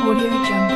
Audio Jungle.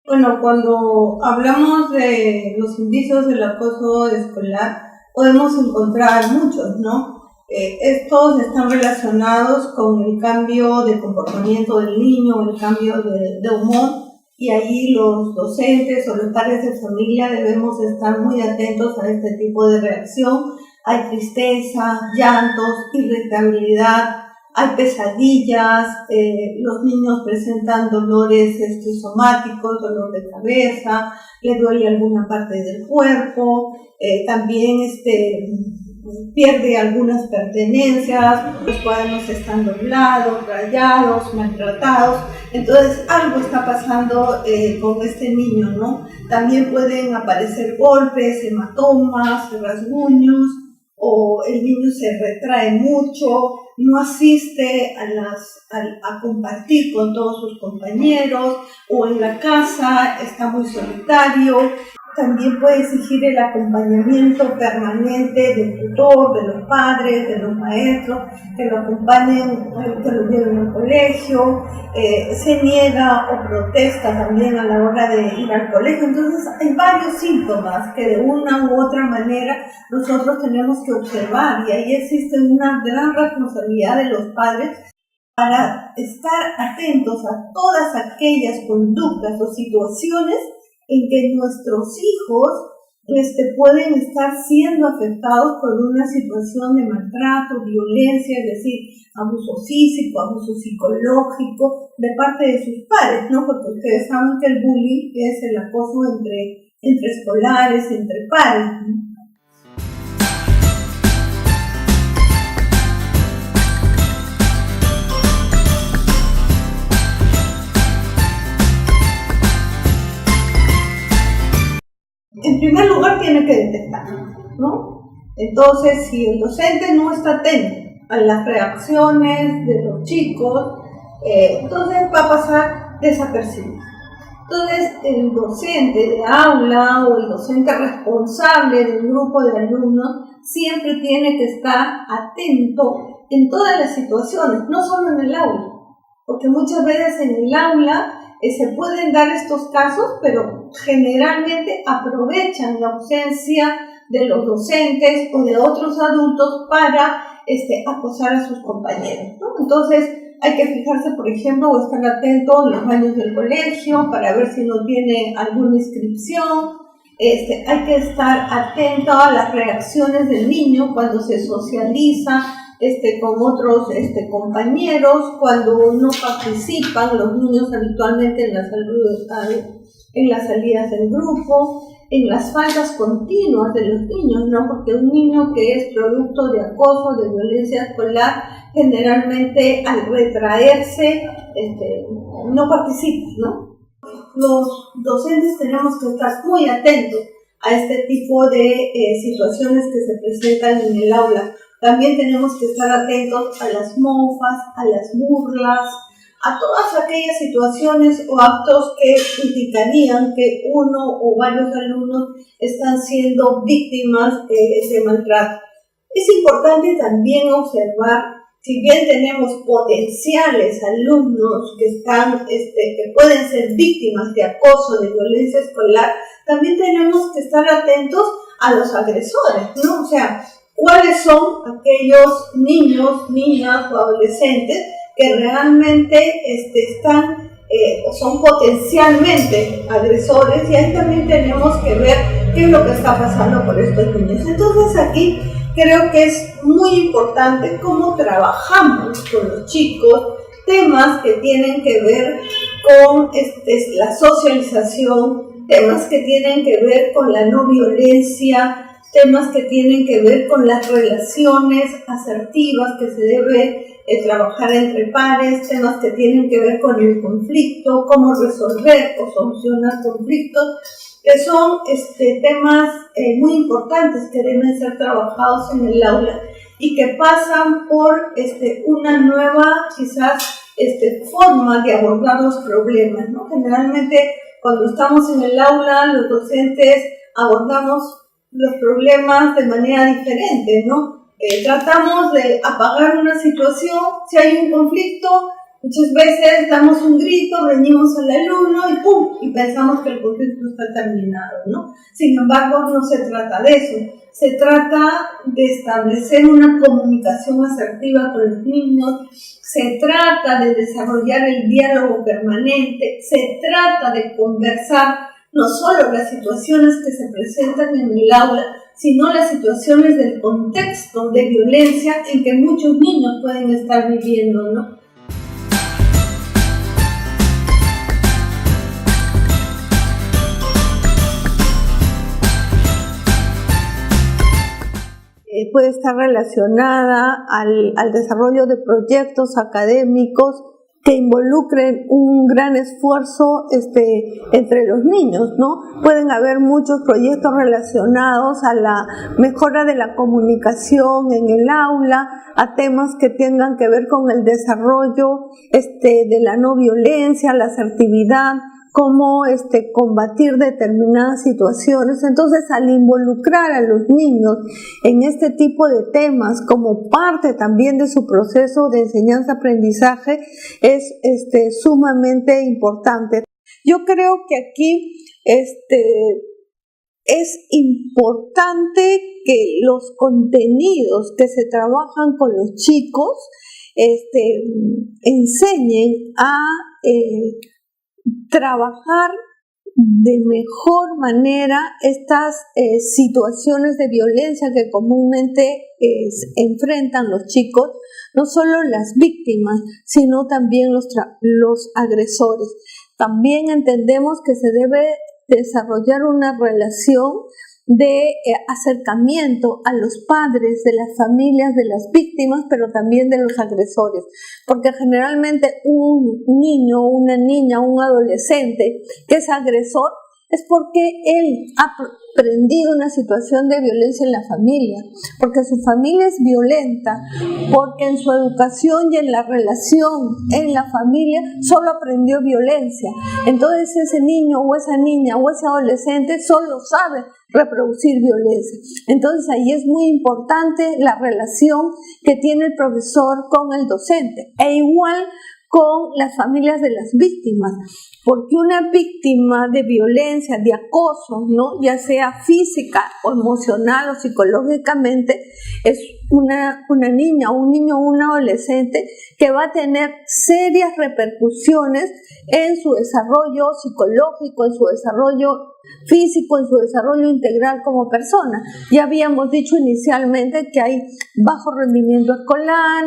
Bueno, cuando hablamos de los indicios del acoso escolar, podemos encontrar muchos, ¿no? Estos están relacionados con el cambio de comportamiento del niño, el cambio de humor, y ahí los docentes o los padres de familia debemos estar muy atentos a este tipo de reacción. Hay tristeza, llantos, irritabilidad, hay pesadillas, los niños presentan dolores somáticos, dolor de cabeza, le duele alguna parte del cuerpo, también pierde algunas pertenencias, los cuadernos están doblados, rayados, maltratados. Entonces algo está pasando con este niño, ¿no? También pueden aparecer golpes, hematomas, rasguños, o el niño se retrae mucho, no asiste a compartir con todos sus compañeros, o en la casa está muy solitario. También puede exigir el acompañamiento permanente del tutor, de los padres, de los maestros, que lo acompañen, que lo lleven al colegio, se niega o protesta también a la hora de ir al colegio. Entonces hay varios síntomas que de una u otra manera nosotros tenemos que observar, y ahí existe una gran responsabilidad de los padres para estar atentos a todas aquellas conductas o situaciones en que nuestros hijos pueden estar siendo afectados por una situación de maltrato, violencia, es decir, abuso físico, abuso psicológico de parte de sus padres, ¿no? Porque ustedes saben que el bullying es el acoso entre escolares, entre pares, ¿no? En primer lugar, tiene que detectarlo, ¿no? Entonces, si el docente no está atento a las reacciones de los chicos, entonces va a pasar desapercibido. Entonces, el docente de aula o el docente responsable del grupo de alumnos siempre tiene que estar atento en todas las situaciones, no solo en el aula, porque muchas veces en el aula se pueden dar estos casos, pero generalmente aprovechan la ausencia de los docentes o de otros adultos para acosar a sus compañeros, ¿no? Entonces hay que fijarse, por ejemplo, o estar atento en los baños del colegio para ver si no tiene alguna inscripción. Hay que estar atento a las reacciones del niño cuando se socializa con otros compañeros, cuando no participan los niños habitualmente en las salidas del grupo, en las faltas continuas de los niños, ¿no? Porque un niño que es producto de acoso, de violencia escolar, generalmente al retraerse no participa, ¿no? Los docentes tenemos que estar muy atentos a este tipo de situaciones que se presentan en el aula. También tenemos que estar atentos a las mofas, a las burlas, a todas aquellas situaciones o actos que indicarían que uno o varios alumnos están siendo víctimas de maltrato. Es importante también observar, si bien tenemos potenciales alumnos que pueden ser víctimas de acoso, de violencia escolar, también tenemos que estar atentos a los agresores, ¿no? O sea, ¿cuáles son aquellos niños, niñas o adolescentes que realmente están o son potencialmente agresores? Y ahí también tenemos que ver qué es lo que está pasando por estos niños. Entonces aquí creo que es muy importante cómo trabajamos con los chicos temas que tienen que ver con la socialización, temas que tienen que ver con la no violencia, temas que tienen que ver con las relaciones asertivas que se debe trabajar entre pares, temas que tienen que ver con el conflicto, cómo resolver o solucionar conflictos. que son temas muy importantes que deben ser trabajados en el aula y que pasan por una nueva, quizás, forma de abordar los problemas, ¿no? Generalmente, cuando estamos en el aula, los docentes abordamos los problemas de manera diferente, ¿no? Tratamos de apagar una situación, si hay un conflicto, muchas veces damos un grito, reñimos al alumno y ¡pum! Y pensamos que el conflicto está terminado, ¿no? Sin embargo, no se trata de eso. Se trata de establecer una comunicación asertiva con los niños, se trata de desarrollar el diálogo permanente, se trata de conversar no solo las situaciones que se presentan en el aula, sino las situaciones del contexto de violencia en que muchos niños pueden estar viviendo, ¿no? Puede estar relacionada al desarrollo de proyectos académicos que involucren un gran esfuerzo entre los niños, ¿no? Pueden haber muchos proyectos relacionados a la mejora de la comunicación en el aula, a temas que tengan que ver con el desarrollo de la no violencia, la asertividad, cómo combatir determinadas situaciones. Entonces, al involucrar a los niños en este tipo de temas como parte también de su proceso de enseñanza-aprendizaje es sumamente importante. Yo creo que aquí es importante que los contenidos que se trabajan con los chicos enseñen a trabajar de mejor manera estas situaciones de violencia que comúnmente enfrentan los chicos, no solo las víctimas, sino también los agresores. También entendemos que se debe desarrollar una relación de acercamiento a los padres de las familias de las víctimas, pero también de los agresores, porque generalmente un niño, una niña, un adolescente que es agresor es porque él ha aprendido una situación de violencia en la familia, porque su familia es violenta, porque en su educación y en la relación en la familia solo aprendió violencia. Entonces ese niño o esa niña o ese adolescente solo sabe reproducir violencia. Entonces ahí es muy importante la relación que tiene el profesor con el docente, e igual con las familias de las víctimas, porque una víctima de violencia, de acoso, ¿no?, ya sea física o emocional o psicológicamente, es una niña, un niño o un adolescente que va a tener serias repercusiones en su desarrollo psicológico, en su desarrollo físico, en su desarrollo integral como persona. Ya habíamos dicho inicialmente que hay bajo rendimiento escolar,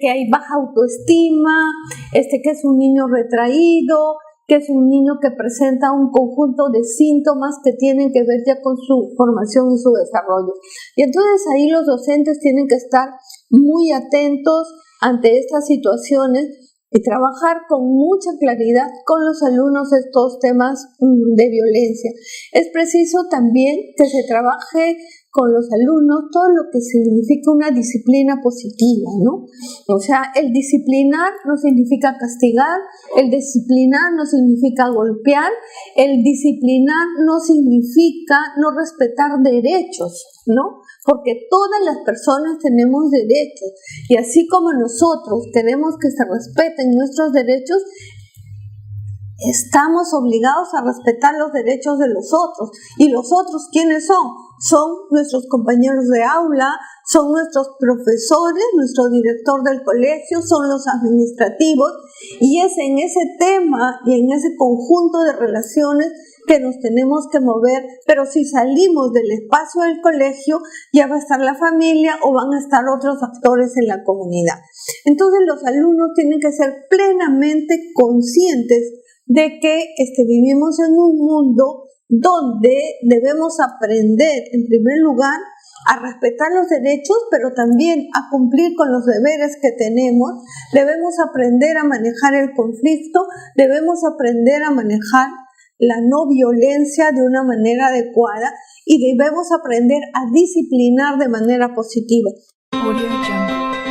que hay baja autoestima, que es un niño retraído, que es un niño que presenta un conjunto de síntomas que tienen que ver ya con su formación y su desarrollo. Y entonces ahí los docentes tienen que estar muy atentos ante estas situaciones y trabajar con mucha claridad con los alumnos estos temas de violencia. Es preciso también que se trabaje con los alumnos todo lo que significa una disciplina positiva, ¿no? O sea, el disciplinar no significa castigar, el disciplinar no significa golpear, el disciplinar no significa no respetar derechos, ¿no? Porque todas las personas tenemos derechos, y así como nosotros queremos que se respeten nuestros derechos, estamos obligados a respetar los derechos de los otros. ¿Y los otros quiénes son? Son nuestros compañeros de aula, son nuestros profesores, nuestro director del colegio, son los administrativos, y es en ese tema y en ese conjunto de relaciones que nos tenemos que mover. Pero si salimos del espacio del colegio, ya va a estar la familia o van a estar otros actores en la comunidad. Entonces los alumnos tienen que ser plenamente conscientes de que vivimos en un mundo donde debemos aprender, en primer lugar, a respetar los derechos, pero también a cumplir con los deberes que tenemos. Debemos aprender a manejar el conflicto, debemos aprender a manejar la no violencia de una manera adecuada y debemos aprender a disciplinar de manera positiva. Audio Jungle.